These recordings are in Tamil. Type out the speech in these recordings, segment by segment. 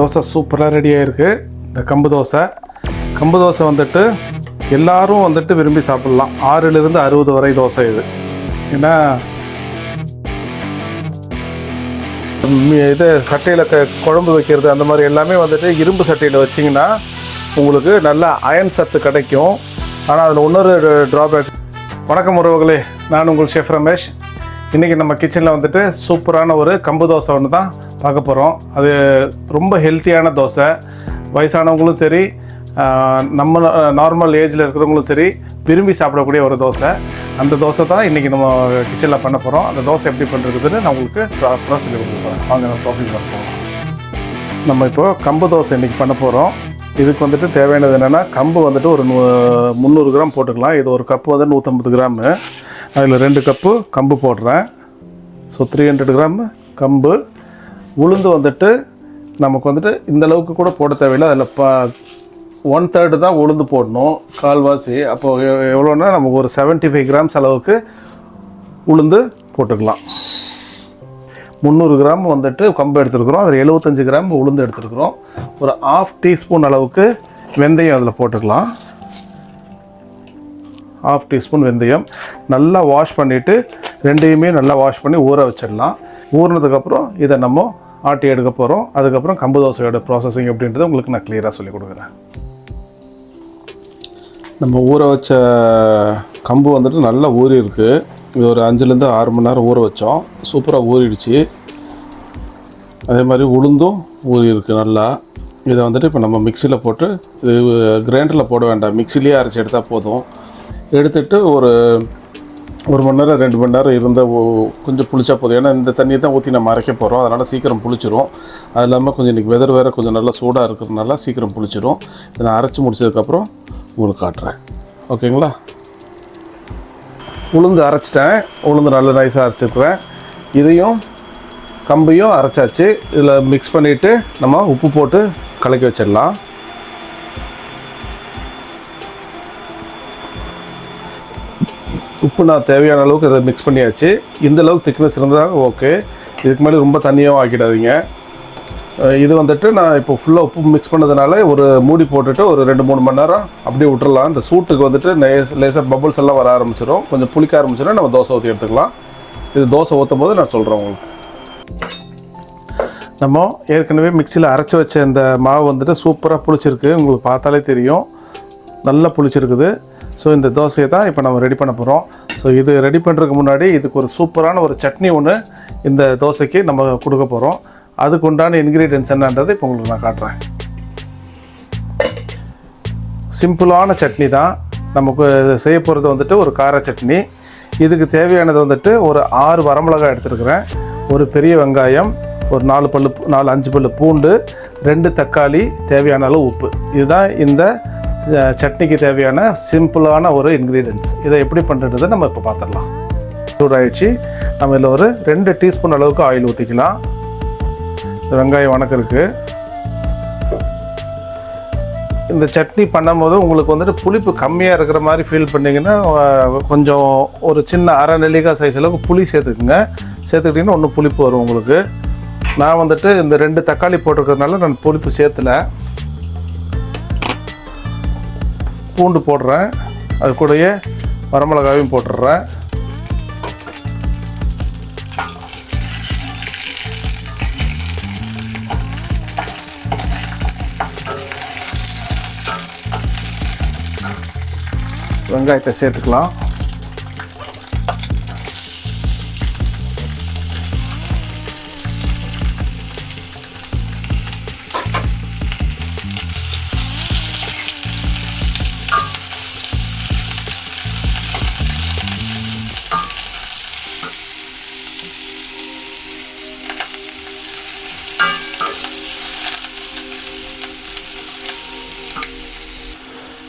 தோசை சூப்பராக ரெடியாக இருக்குது. இந்த கம்பு தோசை வந்துட்டு எல்லாரும் வந்துட்டு விரும்பி சாப்பிட்லாம். 6லிருந்து 60 வரை தோசை இது. ஏன்னா இது சட்டையில் குழம்பு வைக்கிறது அந்த மாதிரி எல்லாமே வந்துட்டு இரும்பு சட்டையில் வச்சிங்கன்னா உங்களுக்கு நல்ல அயன் சத்து கிடைக்கும். ஆனால் அதில் இன்னொரு ட்ராபேக். வணக்கம் உறவுகளே, நான் உங்கள் ஷெஃப் ரமேஷ். இன்றைக்கி நம்ம கிச்சனில் வந்துட்டு சூப்பரான ஒரு கம்பு தோசை ஒன்று தான் பார்க்க போகிறோம். அது ரொம்ப ஹெல்த்தியான தோசை. வயசானவங்களும் சரி, நம்ம நார்மல் ஏஜில் இருக்கிறவங்களும் சரி விரும்பி சாப்பிடக்கூடிய ஒரு தோசை. அந்த தோசை தான் இன்றைக்கி நம்ம கிச்சனில் பண்ண போகிறோம். அந்த தோசை எப்படி பண்ணுறதுன்னு நான் உங்களுக்கு ப்ராசஸ் சொல்லி கொடுத்துருப்பேன். வாங்க நம்ம தோசைக்கு பண்ண போகிறோம். நம்ம இப்போது கம்பு தோசை இன்றைக்கி பண்ண போகிறோம். இதுக்கு வந்துட்டு தேவையானது என்னென்னா, கம்பு வந்துட்டு ஒரு 300 கிராம் போட்டுக்கலாம். இது ஒரு கப்பு வந்து 150 கிராமு. அதில் 2 கப்பு கம்பு போடுறேன். ஸோ 300 கிராம் கம்பு. உளுந்து வந்துட்டு நமக்கு வந்துட்டு இந்தளவுக்கு கூட போட தேவையில்லை. அதில் 1/3 தான் உளுந்து போடணும், கால்வாசி. அப்போது எவ்வளோன்னா நமக்கு ஒரு 75 கிராம்ஸ் அளவுக்கு உளுந்து போட்டுக்கலாம். 300 கிராம் வந்துட்டு கம்பு எடுத்துருக்குறோம். அதில் 75 கிராம் உளுந்து எடுத்துருக்குறோம். ஒரு 1/2 டீஸ்பூன் அளவுக்கு வெந்தயம் அதில் போட்டுக்கலாம். 1/2 டீஸ்பூன் வெந்தயம். நல்லா வாஷ் பண்ணிவிட்டு ரெண்டையுமே நல்லா வாஷ் பண்ணி ஊற வச்சிடலாம். ஊறினதுக்கப்புறம் இதை நம்ம ஆட்டி எடுக்க போகிறோம். அதுக்கப்புறம் கம்பு தோசையோட ப்ராசஸிங் எப்படின்றது உங்களுக்கு நான் கிளியராக சொல்லி கொடுக்குறேன். நம்ம ஊற வச்ச கம்பு வந்துட்டு நல்லா ஊறி இருக்குது. இது ஒரு 5லேருந்து 6 மணி நேரம் ஊற வச்சோம். சூப்பராக ஊறிடுச்சு. அதே மாதிரி உளுந்தும் ஊறி இருக்குது நல்லா. இதை வந்துட்டு இப்போ நம்ம மிக்சியில் போட்டு, இது கிரைண்டரில் போட வேண்டாம், மிக்சிலேயே அரைச்சி எடுத்தால் போதும். எடுத்துகிட்டு ஒரு மணி நேரம் 2 மணி நேரம் இருந்தால் கொஞ்சம் புளிச்சா போதும். ஏன்னா இந்த தண்ணியை தான் ஊற்றி நம்ம அரைக்க போகிறோம். அதனால் சீக்கிரம் புளிச்சிரும். அது இல்லாமல் கொஞ்சம் இன்றைக்கி வெதர் வேறு கொஞ்சம் நல்லா சூடாக இருக்கிறதுனால சீக்கிரம் புளிச்சிரும். இதை நான் அரைச்சி முடிச்சதுக்கப்புறம் உங்களுக்கு காட்டுறேன். ஓகேங்களா? உளுந்து அரைச்சிட்டேன். உளுந்து நல்லா நைஸாக அரைச்சிருக்கிறேன். இதையும் கம்பையும் அரைச்சாச்சு. இதில் மிக்ஸ் பண்ணிவிட்டு நம்ம உப்பு போட்டு கலக்கி வச்சிடலாம். உப்பு நான் தேவையான அளவுக்கு இதை மிக்ஸ் பண்ணியாச்சு. இந்த அளவுக்கு திக்னஸ் இருந்தால் ஓகே. இதுக்கு மேலே ரொம்ப தண்ணியாகவும் ஆக்கிடாதீங்க. இது வந்துட்டு நான் இப்போ ஃபுல்லாக உப்பு மிக்ஸ் பண்ணதுனால ஒரு மூடி போட்டுட்டு ஒரு 2-3 மணி நேரம் அப்படியே விட்டுறலாம். இந்த சூட்டுக்கு வந்துட்டு லேசாக பபுள்ஸ் எல்லாம் வர ஆரம்பிச்சிடும். கொஞ்சம் புளிக்க ஆரம்பிச்சிடும். நம்ம தோசை ஊற்றி எடுத்துக்கலாம். இது தோசை ஊற்றும் போது நான் சொல்கிறேன் உங்களுக்கு. நம்ம ஏற்கனவே மிக்சியில் அரைச்சி வச்ச இந்த மாவு வந்துட்டு சூப்பராக புளிச்சிருக்கு. உங்களுக்கு பார்த்தாலே தெரியும், நல்லா புளிச்சிருக்குது. ஸோ இந்த தோசையை தான் இப்போ நம்ம ரெடி பண்ண போகிறோம். ஸோ இது ரெடி பண்ணுறதுக்கு முன்னாடி இதுக்கு ஒரு சூப்பரான ஒரு சட்னி ஒன்று இந்த தோசைக்கு நம்ம கொடுக்க போகிறோம். அதுக்கு உண்டான இன்க்ரீடியன்ஸ் என்னன்றது இப்போ உங்களுக்கு நான் காட்டுறேன். சிம்பிளான சட்னி தான் நமக்கு செய்ய போகிறது. வந்துட்டு ஒரு கார சட்னி. இதுக்கு தேவையானது வந்துட்டு ஒரு 6 வரமிளகாய் எடுத்துருக்கிறேன், ஒரு பெரிய வெங்காயம், ஒரு 4-5 பல்லு பூண்டு, 2 தக்காளி, தேவையான அளவு உப்பு. இதுதான் இந்த சட்னிக்கு தேவையான சிம்பிளான ஒரு இன்க்ரீடியன்ஸ். இதை எப்படி பண்ணுறதை நம்ம இப்போ பார்த்துடலாம். சூடாகிடுச்சு. நம்ம இதில் ஒரு 2 டீஸ்பூன் அளவுக்கு ஆயில் ஊற்றிக்கலாம். வெங்காயம் வணக்கிறதுக்கு. இந்த சட்னி பண்ணும்போது உங்களுக்கு வந்துட்டு புளிப்பு கம்மியாக இருக்கிற மாதிரி ஃபீல் பண்ணிங்கன்னா கொஞ்சம் ஒரு சின்ன அரை நெல்லிக்காய் சைஸ் அளவுக்கு புளி சேர்த்துக்குங்க. சேர்த்துக்கிட்டிங்கன்னா ஒன்றும் புளிப்பு வரும் உங்களுக்கு. நான் வந்துட்டு இந்த 2 தக்காளி போட்டிருக்கிறதுனால நான் புளிப்பு சேர்த்துல. பூண்டு போடுறேன். அது கூடயே வரமிளகாயும் போட்டுடுறேன். வெங்காயத்தை சேர்த்துக்கலாம்.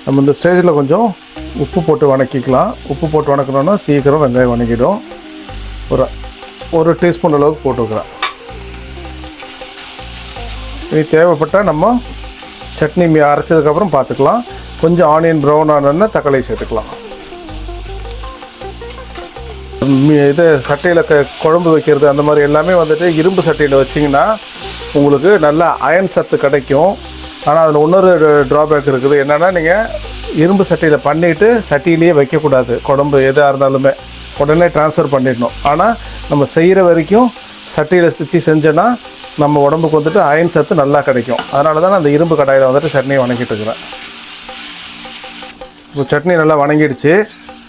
நம்ம இந்த ஸ்டேஜில் கொஞ்சம் உப்பு போட்டு வணக்கிக்கலாம். உப்பு போட்டு வணக்கணுன்னா சீக்கிரம் வெங்காயம் வணக்கிடும். ஒரு டீஸ்பூன் அளவுக்கு போட்டுக்கிறேன். இது தேவைப்பட்டால் நம்ம சட்னி அரைச்சதுக்கப்புறம் பார்த்துக்கலாம். கொஞ்சம் ஆனியன் ப்ரௌன் ஆனோன்னா தக்காளி சேர்த்துக்கலாம். இது சட்டையில் குழம்பு வைக்கிறது அந்த மாதிரி எல்லாமே வந்துட்டு இரும்பு சட்டையில் வச்சிங்கன்னா உங்களுக்கு நல்ல அயன் சத்து கிடைக்கும். ஆனால் அதில் இன்னொரு ட்ராபேக் இருக்குது. என்னென்னா, நீங்கள் இரும்பு சட்டியில் பண்ணிவிட்டு சட்டியிலேயே வைக்கக்கூடாது. குழம்பு எதாக இருந்தாலுமே உடனே ட்ரான்ஸ்ஃபர் பண்ணிடணும். ஆனால் நம்ம செய்கிற வரைக்கும் சட்டியில் வச்சு செஞ்சோன்னா நம்ம உடம்புக்கு வந்துட்டு அயன் சத்து நல்லா கிடைக்கும். அதனால தான் நான் அந்த இரும்பு கடாயில் வந்துட்டு சட்னியை வணங்கிட்டு இருக்கிறேன். இப்போ சட்னி நல்லா வணங்கிடுச்சு.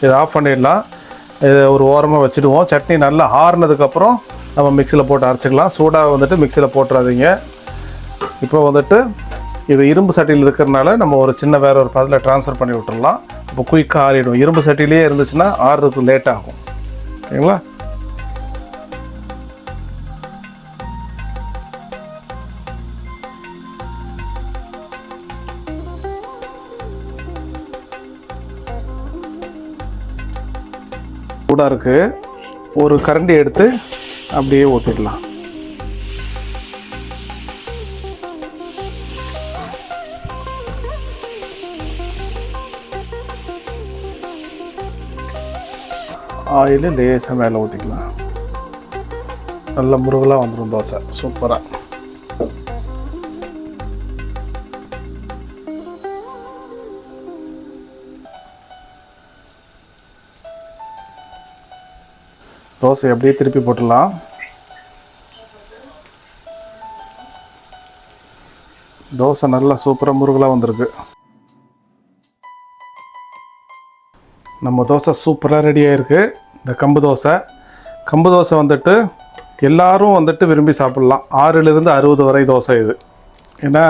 இதை ஆஃப் பண்ணிடலாம். இதை ஒரு ஓரமாக வச்சுடுவோம். சட்னி நல்லா ஆறுனதுக்கப்புறம் நம்ம மிக்சியில் போட்டு அரைச்சிக்கலாம். சூடாக வந்துட்டு மிக்சியில் போட்டுறாதீங்க. இப்போ வந்துட்டு இது இரும்பு சட்டியில் இருக்கிறதுனால நம்ம ஒரு சின்ன வேறு ஒரு பதில் ட்ரான்ஸ்ஃபர் பண்ணி விட்டுடலாம். இப்போ குயிக்காக ஆறிடும். இரும்பு சட்டிலேயே இருந்துச்சுன்னா ஆறுறதுக்கு லேட் ஆகும். சரிங்களா? சூடாக இருக்குது. ஒரு கரண்டி எடுத்து அப்படியே ஊற்றிடலாம். ஆயில் லேசாக மேலே ஊற்றிக்கலாம். நல்ல முருகலாக வந்துடும் தோசை. சூப்பராக. தோசை அப்படியே திருப்பி போட்டுடலாம். தோசை நல்லா சூப்பராக முருகலாக வந்திருக்கு. நம்ம தோசை சூப்பராக ரெடியாக இருக்குது. இந்த கம்பு தோசை வந்துட்டு எல்லோரும் வந்துட்டு விரும்பி சாப்பிட்லாம். 6லிருந்து 60 வரை தோசை இது. ஏன்னா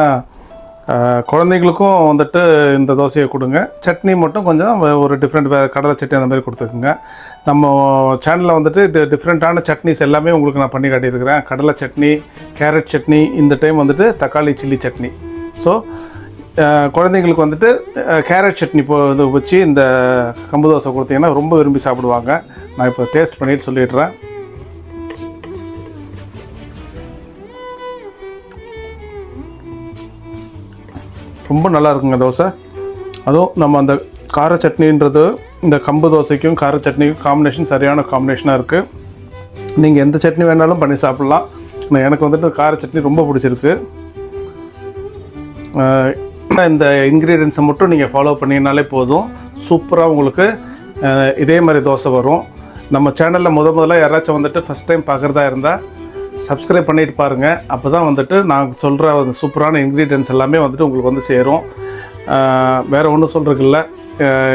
குழந்தைங்களுக்கும் வந்துட்டு இந்த தோசையை கொடுங்க. சட்னி மட்டும் கொஞ்சம் ஒரு டிஃப்ரெண்ட் கடலை சட்னி அந்த மாதிரி கொடுத்துக்குங்க. நம்ம சேனலில் வந்துட்டு டிஃப்ரெண்ட்டான சட்னிஸ் எல்லாமே உங்களுக்கு நான் பண்ணி காட்டியிருக்கிறேன். கடலை சட்னி, கேரட் சட்னி, இந்த டைம் வந்துட்டு தக்காளி சில்லி சட்னி. ஸோ குழந்தைங்களுக்கு வந்துட்டு கேரட் சட்னி வச்சு இந்த கம்பு தோசை கொடுத்தீங்கன்னா ரொம்ப விரும்பி சாப்பிடுவாங்க. நான் இப்போ டேஸ்ட் பண்ணிட்டு சொல்லிடுறேன். ரொம்ப நல்லா இருக்குங்க தோசை. அதுவும் நம்ம அந்த கார சட்னின்றது இந்த கம்பு தோசைக்கும் கார சட்னிக்கும் காம்பினேஷன் சரியான காம்பினேஷனாக இருக்குது. நீங்கள் எந்த சட்னி வேணாலும் பண்ணி சாப்பிட்லாம். எனக்கு வந்துட்டு கார சட்னி ரொம்ப பிடிச்சிருக்கு. இந்த இன்க்ரீடியன்ஸை மட்டும் நீங்கள் ஃபாலோ பண்ணிங்கனாலே போதும். சூப்பராக உங்களுக்கு இதே மாதிரி தோசை வரும். நம்ம சேனலில் முதல்ல யாராச்சும் வந்துட்டு ஃபஸ்ட் டைம் பார்க்குறதா இருந்தால் சப்ஸ்கிரைப் பண்ணிட்டு பாருங்கள். அப்போ தான் வந்துட்டு நான் சொல்கிற அந்த சூப்பரான இன்க்ரீடியன்ஸ் எல்லாமே வந்துட்டு உங்களுக்கு வந்து சேரும். வேறு ஒன்றும் சொல்கிறதுக்கு இல்லை.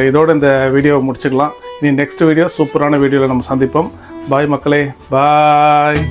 இதோடு இந்த வீடியோவை முடிச்சுக்கலாம். இனி நெக்ஸ்ட் வீடியோ சூப்பரான வீடியோவில் நம்ம சந்திப்போம். பாய் மக்களே, பாய்.